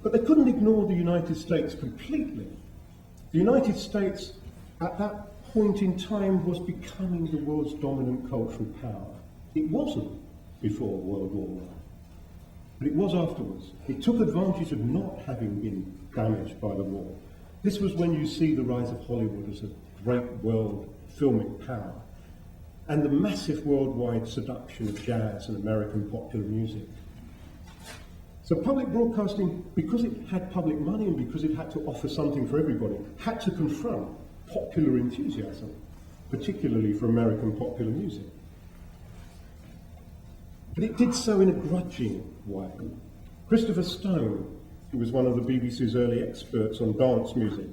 But they couldn't ignore the United States completely. The United States, at that point in time, was becoming the world's dominant cultural power. It wasn't before World War I, but it was afterwards. It took advantage of not having been damaged by the war. This was when you see the rise of Hollywood as a great world filmic power, and the massive worldwide seduction of jazz and American popular music. So public broadcasting, because it had public money and because it had to offer something for everybody, had to confront popular enthusiasm, particularly for American popular music. But it did so in a grudging way. Christopher Stone, who was one of the BBC's early experts on dance music,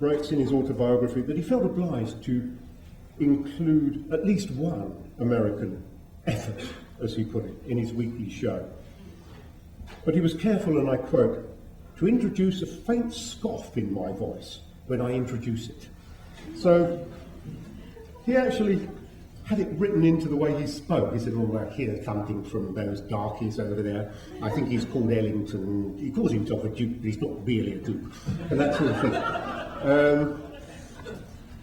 writes in his autobiography that he felt obliged to include at least one American effort, as he put it, in his weekly show. But he was careful, and I quote, to introduce a faint scoff in my voice when I introduce it. So he actually had it written into the way he spoke. He said, well, I hear something from those darkies over there. I think he's called Ellington. He calls himself a duke, but he's not really a duke. And that sort of thing.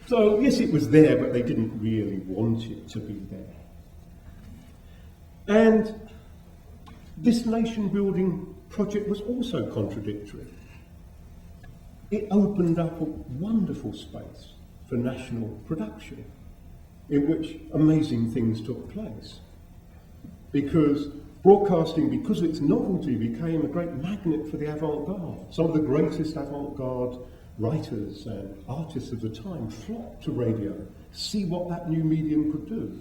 So, yes, it was there, but they didn't really want it to be there. And this nation-building project was also contradictory. It opened up a wonderful space for national production, in which amazing things took place. Because broadcasting, because of its novelty, became a great magnet for the avant-garde. Some of the greatest avant-garde writers and artists of the time flocked to radio to see what that new medium could do,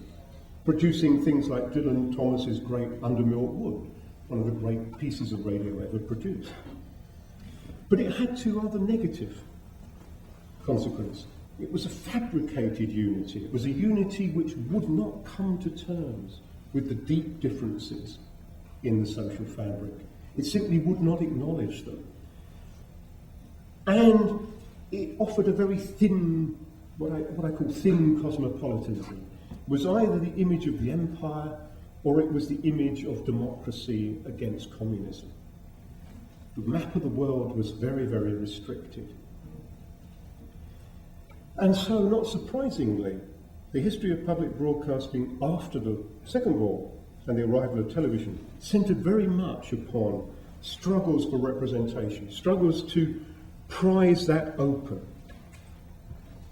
producing things like Dylan Thomas's great Under Milk Wood, one of the great pieces of radio ever produced. But it had two other negative consequences. It was a fabricated unity. It was a unity which would not come to terms with the deep differences in the social fabric. It simply would not acknowledge them. And it offered a very thin, what I call thin cosmopolitanism. It was either the image of the empire or it was the image of democracy against communism. The map of the world was very, very restricted. And so, not surprisingly, the history of public broadcasting after the Second War and the arrival of television centred very much upon struggles for representation, struggles to prize that open.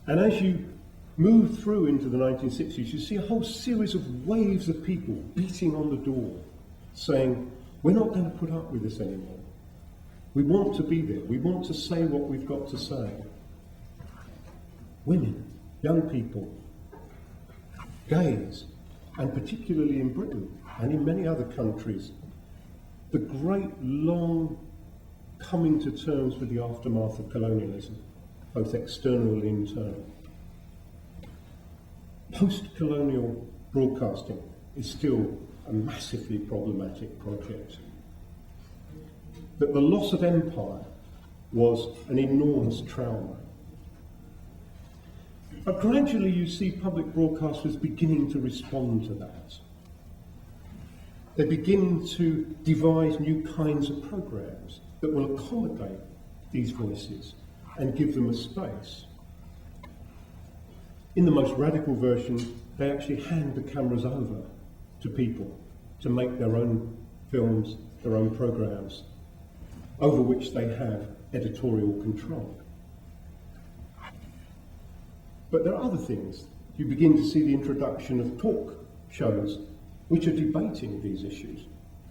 And as you move through into the 1960s, you see a whole series of waves of people beating on the door, saying, we're not going to put up with this anymore. We want to be there. We want to say what we've got to say. Women, young people, gays, and particularly in Britain and in many other countries, the great long coming to terms with the aftermath of colonialism, both external and internal. Post-colonial broadcasting is still a massively problematic project. But the loss of empire was an enormous trauma. But gradually you see public broadcasters beginning to respond to that. They begin to devise new kinds of programs that will accommodate these voices and give them a space. In the most radical version, they actually hand the cameras over to people to make their own films, their own programs, over which they have editorial control. But there are other things. You begin to see the introduction of talk shows which are debating these issues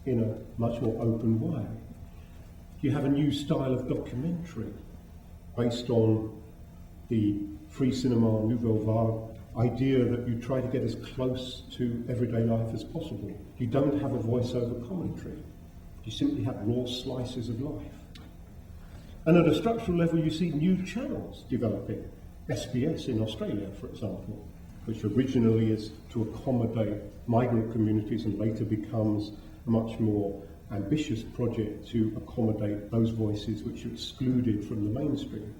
in a much more open way. You have a new style of documentary based on the free cinema nouvelle vague idea that you try to get as close to everyday life as possible. You don't have a voiceover commentary. You simply have raw slices of life. And at a structural level, you see new channels developing. SBS in Australia, for example, which originally is to accommodate migrant communities and later becomes a much more ambitious project to accommodate those voices which are excluded from the mainstream.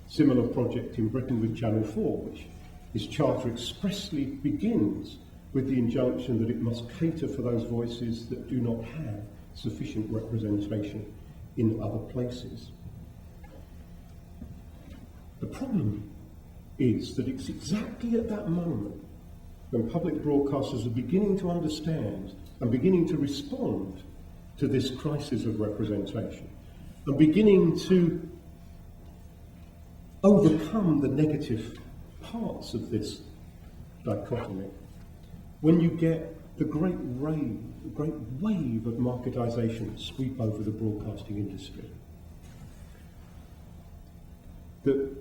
Similar project in Britain with Channel 4, which its charter expressly begins with the injunction that it must cater for those voices that do not have sufficient representation in other places. The problem is that it's exactly at that moment when public broadcasters are beginning to understand and beginning to respond to this crisis of representation and beginning to overcome the negative parts of this dichotomy, when you get the great wave of marketisation sweep over the broadcasting industry. That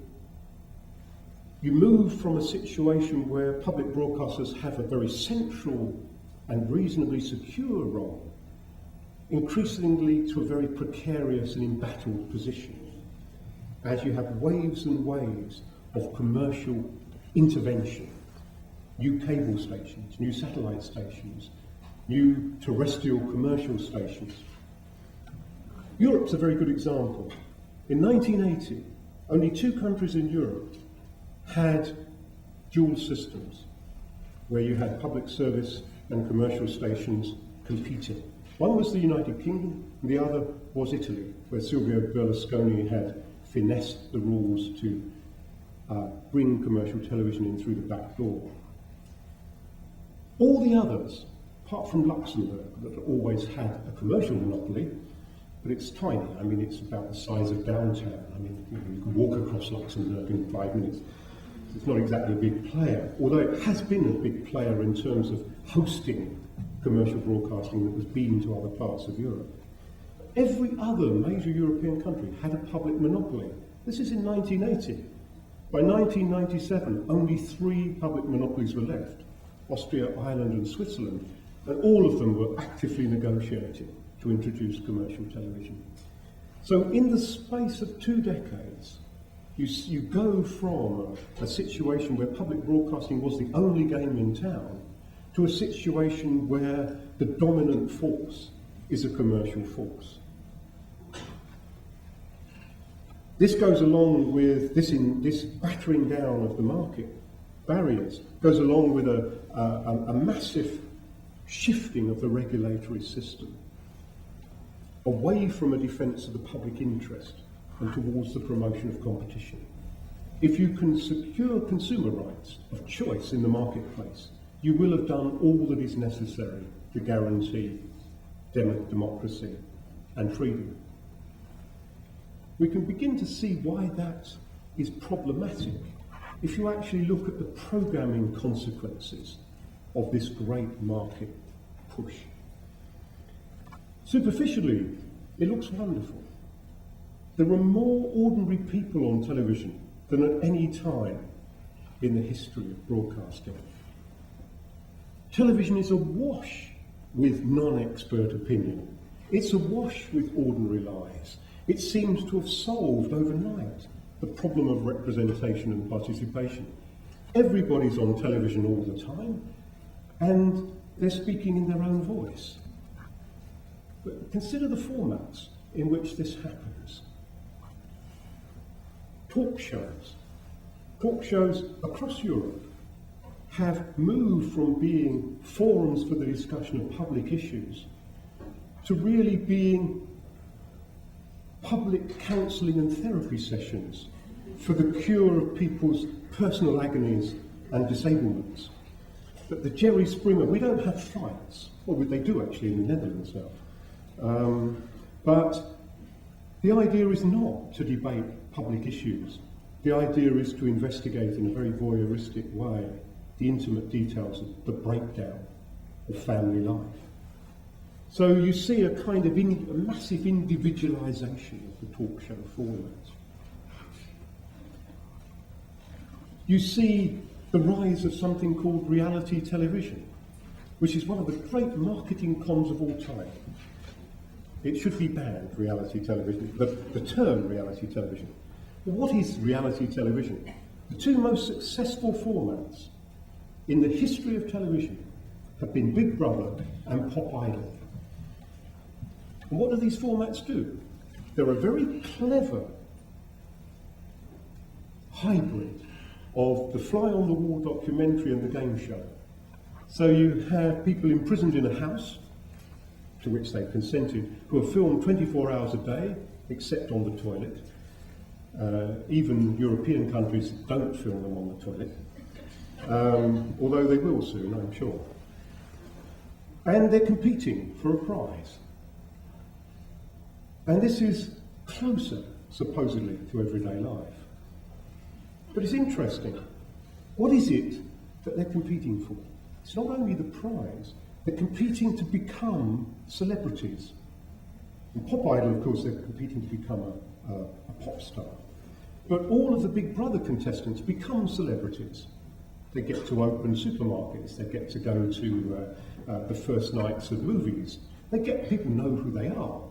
you move from a situation where public broadcasters have a very central and reasonably secure role, increasingly to a very precarious and embattled position, as you have waves and waves of commercial intervention, new cable stations, new satellite stations, new terrestrial commercial stations. Europe's a very good example. In 1980, only 2 countries in Europe had dual systems, where you had public service and commercial stations competing. One was the United Kingdom, and the other was Italy, where Silvio Berlusconi had finessed the rules to bring commercial television in through the back door. All the others, apart from Luxembourg, that always had a commercial monopoly, but it's tiny. I mean, it's about the size of downtown. I mean, you can walk across Luxembourg in 5 minutes. It's not exactly a big player, although it has been a big player in terms of hosting commercial broadcasting that was beamed to other parts of Europe. Every other major European country had a public monopoly. This is in 1980. By 1997, only 3 public monopolies were left: Austria, Ireland and Switzerland, and all of them were actively negotiating to introduce commercial television. So in the space of 2 decades, you go from a situation where public broadcasting was the only game in town to a situation where the dominant force is a commercial force. This goes along with this battering down of the market barriers, goes along with a massive shifting of the regulatory system away from a defence of the public interest and towards the promotion of competition. If you can secure consumer rights of choice in the marketplace, you will have done all that is necessary to guarantee democracy and freedom. We can begin to see why that is problematic if you actually look at the programming consequences of this great market push. Superficially, it looks wonderful. There are more ordinary people on television than at any time in the history of broadcasting. Television is awash with non-expert opinion. It's awash with ordinary lives. It seems to have solved overnight the problem of representation and participation. Everybody's on television all the time, and they're speaking in their own voice. But consider the formats in which this happens. Talk shows across Europe have moved from being forums for the discussion of public issues to really being public counselling and therapy sessions for the cure of people's personal agonies and disablements. But the Jerry Springer, we don't have fights. Well, they do actually in the Netherlands now. But the idea is not to debate public issues. The idea is to investigate in a very voyeuristic way the intimate details of the breakdown of family life. So you see a kind of a massive individualisation of the talk show format. You see the rise of something called reality television, which is one of the great marketing cons of all time. It should be banned, reality television, the term reality television. But what is reality television? The 2 most successful formats in the history of television have been Big Brother and Pop Idol. And what do these formats do? They're a very clever hybrid of the fly-on-the-wall documentary and the game show. So you have people imprisoned in a house, to which they've consented, who are filmed 24 hours a day, except on the toilet. Even European countries don't film them on the toilet, although they will soon, I'm sure. And they're competing for a prize. And this is closer, supposedly, to everyday life. But it's interesting. What is it that they're competing for? It's not only the prize, they're competing to become celebrities. In Pop Idol, of course, they're competing to become a pop star. But all of the Big Brother contestants become celebrities. They get to open supermarkets, they get to go to the first nights of movies. People know who they are.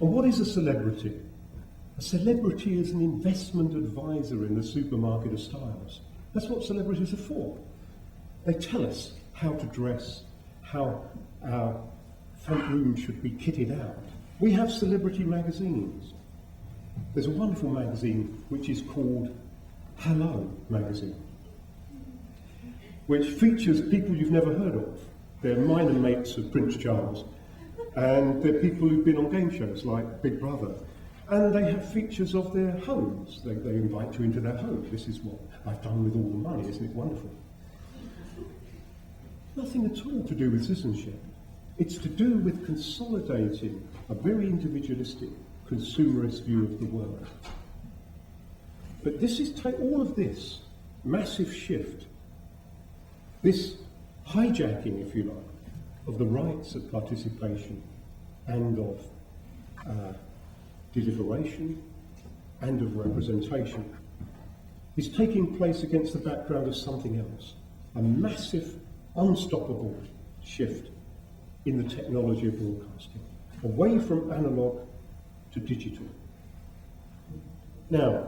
And what is a celebrity? A celebrity is an investment advisor in the supermarket of styles. That's what celebrities are for. They tell us how to dress, how our front room should be kitted out. We have celebrity magazines. There's a wonderful magazine which is called Hello magazine, which features people you've never heard of. They're minor mates of Prince Charles, and they're people who've been on game shows like Big Brother. And they have features of their homes. They invite you into their home. This is what I've done with all the money, isn't it wonderful? Nothing at all to do with citizenship. It's to do with consolidating a very individualistic, consumerist view of the world. But this is all of this massive shift, this hijacking, if you like, of the rights of participation and of deliberation and of representation, is taking place against the background of something else, a massive, unstoppable shift in the technology of broadcasting, away from analogue to digital. Now,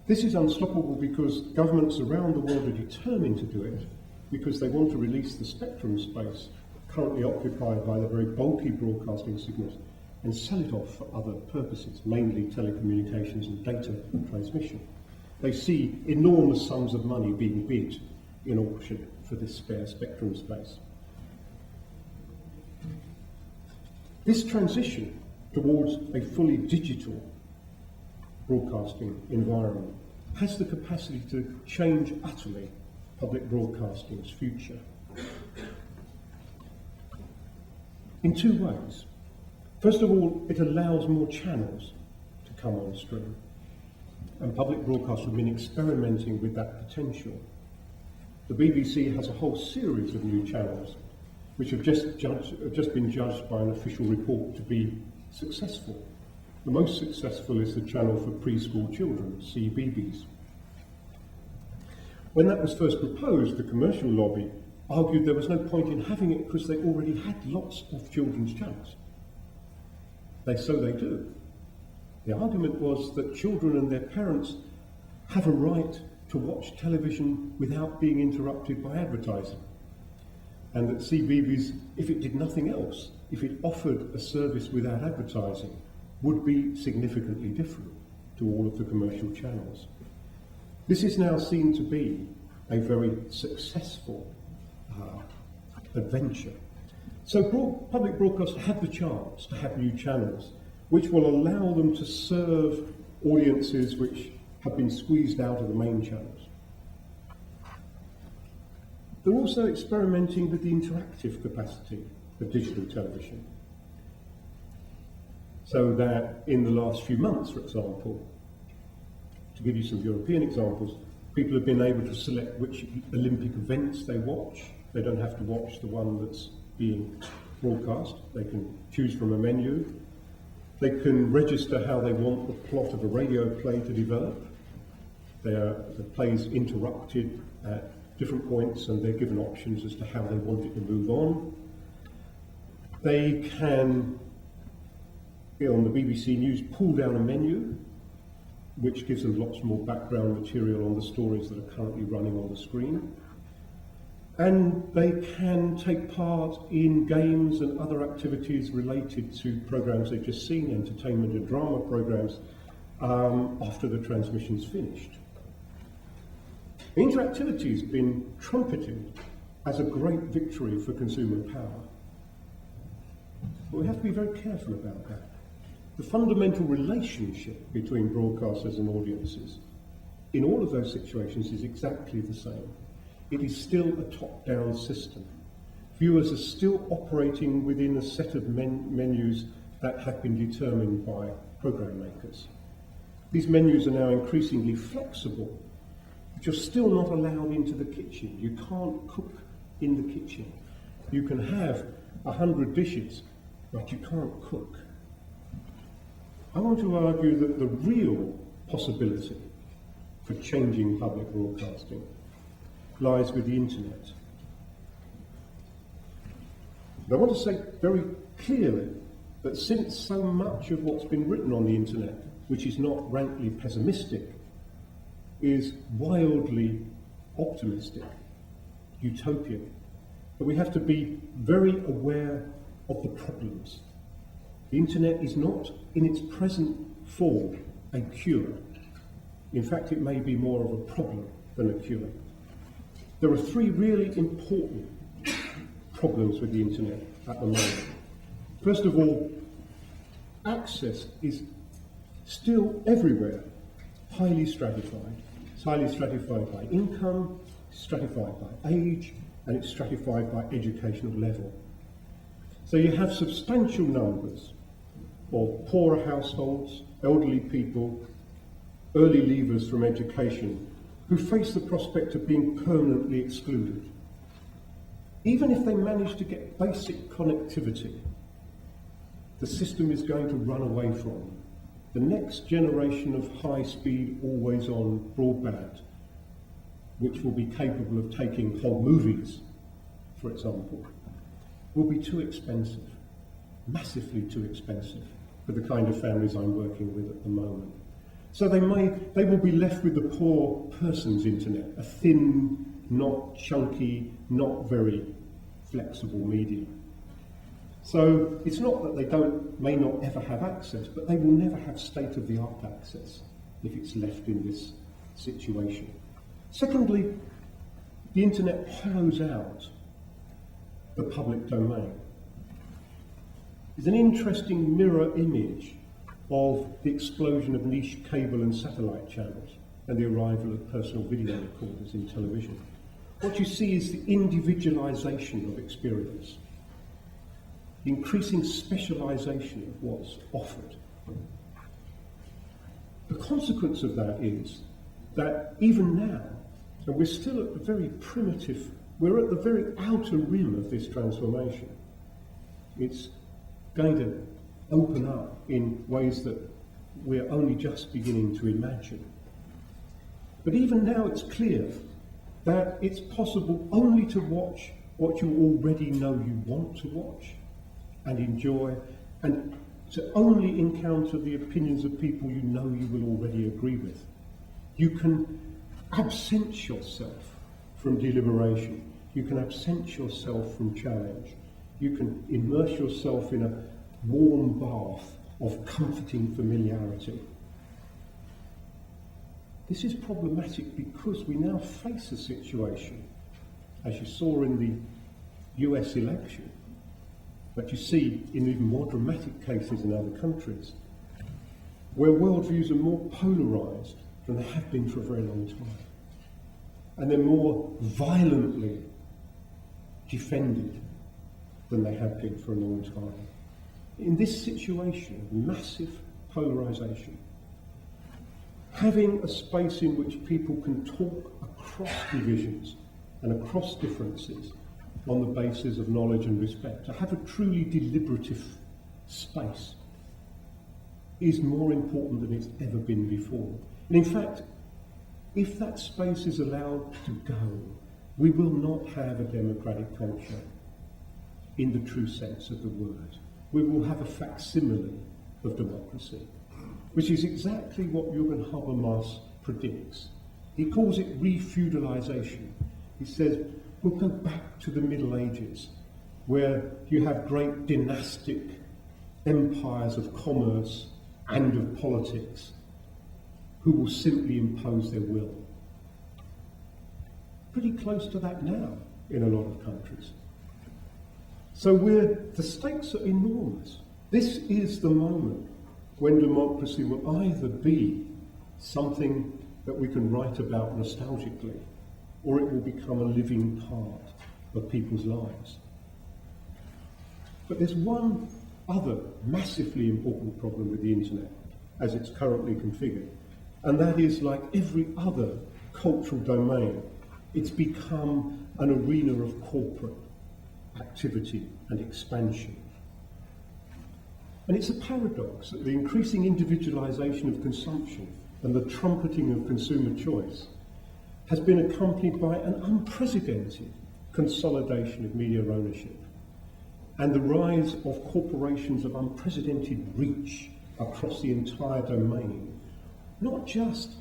this is unstoppable because governments around the world are determined to do it because they want to release the spectrum space currently occupied by the very bulky broadcasting signals and sell it off for other purposes, mainly telecommunications and data transmission. They see enormous sums of money being bid in auction for this spare spectrum space. This transition towards a fully digital broadcasting environment has the capacity to change utterly public broadcasting's future. In two ways. First of all, it allows more channels to come on stream, and public broadcasters have been experimenting with that potential. The BBC has a whole series of new channels which have just been judged by an official report to be successful. The most successful is the channel for preschool children, CBeebies. When that was first proposed, the commercial lobby argued there was no point in having it because they already had lots of children's channels. So they do. The argument was that children and their parents have a right to watch television without being interrupted by advertising. And that CBeebies, if it did nothing else, if it offered a service without advertising, would be significantly different to all of the commercial channels. This is now seen to be a very successful adventure. So public broadcasters have the chance to have new channels which will allow them to serve audiences which have been squeezed out of the main channels. They're also experimenting with the interactive capacity of digital television. So that in the last few months, for example, to give you some European examples, people have been able to select which Olympic events they watch. They don't have to watch the one that's being broadcast. They can choose from a menu. They can register how they want the plot of a radio play to develop. The play's interrupted at different points and they're given options as to how they want it to move on. They can, on the BBC News, pull down a menu which gives them lots more background material on the stories that are currently running on the screen. And they can take part in games and other activities related to programmes they've just seen, entertainment and drama programmes, after the transmission's finished. Interactivity has been trumpeted as a great victory for consumer power. But we have to be very careful about that. The fundamental relationship between broadcasters and audiences in all of those situations is exactly the same. It is still a top-down system. Viewers are still operating within a set of menus that have been determined by program makers. These menus are now increasingly flexible, but you're still not allowed into the kitchen. You can't cook in the kitchen. You can have 100 dishes, but you can't cook. I want to argue that the real possibility for changing public broadcasting lies with the internet. And I want to say very clearly that since so much of what's been written on the internet, which is not rankly pessimistic, is wildly optimistic, utopian, that we have to be very aware of the problems. The internet is not, in its present form, a cure. In fact, it may be more of a problem than a cure. There are three really important problems with the internet at the moment. First of all, access is still everywhere highly stratified. It's highly stratified by income, stratified by age, and it's stratified by educational level. So you have substantial numbers of poorer households, elderly people, early leavers from education, who face the prospect of being permanently excluded. Even if they manage to get basic connectivity, the system is going to run away from them. The next generation of high-speed, always-on broadband, which will be capable of taking whole movies, for example, will be too expensive, massively too expensive for the kind of families I'm working with at the moment. So they will be left with the poor person's internet, a thin, not chunky, not very flexible medium. So it's not that they may not ever have access, but they will never have state-of-the-art access if it's left in this situation. Secondly, the internet hollows out the public domain. It's an interesting mirror image of the explosion of niche cable and satellite channels and the arrival of personal video recorders in television. What you see is the individualization of experience, the increasing specialization of what's offered. The consequence of that is that even now, and we're still at the very primitive, we're at the very outer rim of this transformation. It's going to open up in ways that we're only just beginning to imagine. But even now it's clear that it's possible only to watch what you already know you want to watch and enjoy, and to only encounter the opinions of people you know you will already agree with. You can absent yourself from deliberation. You can absent yourself from challenge. You can immerse yourself in a warm bath of comforting familiarity. This is problematic because we now face a situation, as you saw in the US election, but you see in even more dramatic cases in other countries, where worldviews are more polarised than they have been for a very long time. And they're more violently defended than they have been for a long time. In this situation of massive polarisation, having a space in which people can talk across divisions and across differences on the basis of knowledge and respect, to have a truly deliberative space, is more important than it's ever been before. And in fact, if that space is allowed to go, we will not have a democratic culture in the true sense of the word. We will have a facsimile of democracy, which is exactly what Jürgen Habermas predicts. He calls it re-feudalisation. He says, we'll go back to the Middle Ages, where you have great dynastic empires of commerce and of politics who will simply impose their will. Pretty close to that now in a lot of countries. So the stakes are enormous. This is the moment when democracy will either be something that we can write about nostalgically, or it will become a living part of people's lives. But there's one other massively important problem with the internet as it's currently configured, and that is, like every other cultural domain, it's become an arena of corporate activity and expansion. And it's a paradox that the increasing individualisation of consumption and the trumpeting of consumer choice has been accompanied by an unprecedented consolidation of media ownership and the rise of corporations of unprecedented reach across the entire domain, not just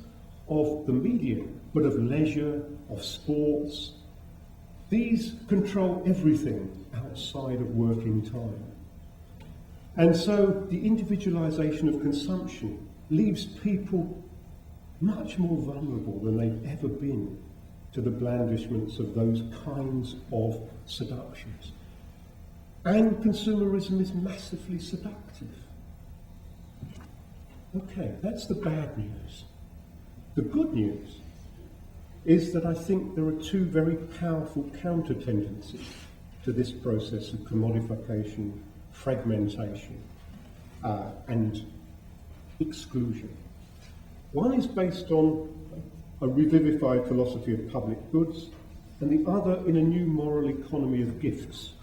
of the media, but of leisure, of sports. These control everything outside of working time. And so the individualisation of consumption leaves people much more vulnerable than they've ever been to the blandishments of those kinds of seductions. And consumerism is massively seductive. Okay, that's the bad news. The good news is that I think there are two very powerful counter-tendencies to this process of commodification, fragmentation, and exclusion. One is based on a revivified philosophy of public goods, and the other in a new moral economy of gifts.